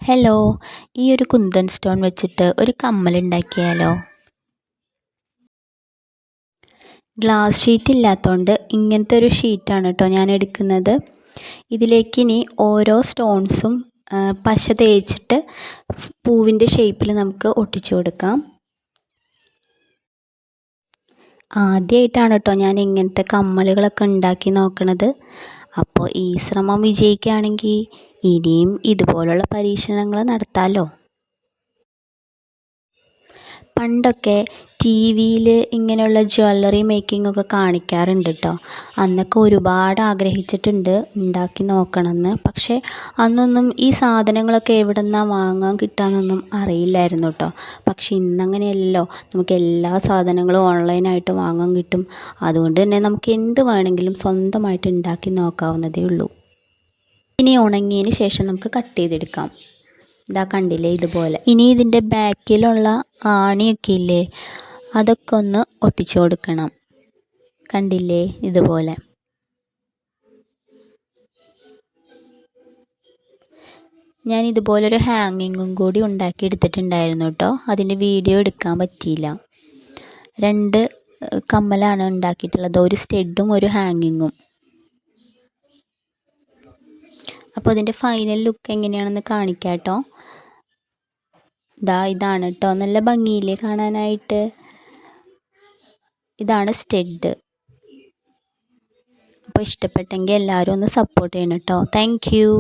Hello, ഈ ഒരു kundan stone വെച്ചിട്ട് ഒരു കമ്മൽ ഉണ്ടാക്കിയാലോ? ഗ്ലാസ് ഷീറ്റ് ഇല്ലാത്തതുകൊണ്ട് ഇങ്ങനത്തെ ഒരു ഷീറ്റാണ് കേട്ടോ ഞാൻ എടുക്കുന്നത്. ഇതിലേക്ക് ഇനി ഓരോ സ്റ്റോൺസും പശ തേച്ചിട്ട് പൂവിൻ്റെ ഷേപ്പിൽ നമുക്ക് ഒട്ടിച്ചു കൊടുക്കാം. ആദ്യമായിട്ടാണ് കേട്ടോ ഞാൻ ഇങ്ങനത്തെ കമ്മലുകളൊക്കെ ഉണ്ടാക്കി നോക്കണത്. അപ്പോൾ ഈ ശ്രമം വിജയിക്കുകയാണെങ്കിൽ ഇനിയും ഇതുപോലുള്ള പരീക്ഷണങ്ങൾ നടത്താമല്ലോ. പണ്ടൊക്കെ ടി വിയിൽ ഇങ്ങനെയുള്ള ജ്വല്ലറി മേക്കിംഗ് ഒക്കെ കാണിക്കാറുണ്ട് കേട്ടോ. അന്നൊക്കെ ഒരുപാട് ആഗ്രഹിച്ചിട്ടുണ്ട് ഉണ്ടാക്കി നോക്കണമെന്ന്. പക്ഷേ അന്നൊന്നും ഈ സാധനങ്ങളൊക്കെ എവിടെ നിന്നാണ് വാങ്ങാൻ കിട്ടുകയെന്നൊന്നും അറിയില്ലായിരുന്നു കേട്ടോ. പക്ഷേ ഇന്നങ്ങനെയല്ലല്ലോ, നമുക്ക് എല്ലാ സാധനങ്ങളും ഓൺലൈനായിട്ട് വാങ്ങാൻ കിട്ടും. അതുകൊണ്ട് തന്നെ നമുക്ക് എന്ത് വേണമെങ്കിലും സ്വന്തമായിട്ട് ഉണ്ടാക്കി നോക്കാവുന്നതേ ഉള്ളൂ. ഇനി ഉണങ്ങിയതിന് ശേഷം നമുക്ക് കട്ട് ചെയ്തെടുക്കാം. ഇതാ കണ്ടില്ലേ, ഇതുപോലെ. ഇനി ഇതിൻ്റെ ബാക്കിലുള്ള ആണിയൊക്കെ ഇല്ലേ, അതൊക്കെ ഒന്ന് ഒട്ടിച്ചു കൊടുക്കണം. കണ്ടില്ലേ, ഇതുപോലെ. ഞാൻ ഇതുപോലൊരു ഹാങ്ങിങ്ങും കൂടി ഉണ്ടാക്കി എടുത്തിട്ടുണ്ടായിരുന്നു കേട്ടോ. അതിൻ്റെ വീഡിയോ എടുക്കാൻ പറ്റിയില്ല. 2 കമ്മലാണ് ഉണ്ടാക്കിയിട്ടുള്ളത്, ഒരു സ്റ്റെഡും ഒരു ഹാങ്ങിങ്ങും. അപ്പോൾ അതിൻ്റെ ഫൈനൽ ലുക്ക് എങ്ങനെയാണെന്ന് കാണിക്കാം കേട്ടോ. ഇതാണ് കേട്ടോ, നല്ല ഭംഗിയില്ലേ കാണാനായിട്ട്. ഇതാണ് സ്റ്റെഡ്. അപ്പോൾ ഇഷ്ടപ്പെട്ടെങ്കിൽ എല്ലാവരും ഒന്ന് സപ്പോർട്ട് ചെയ്യണം കേട്ടോ. Thank you.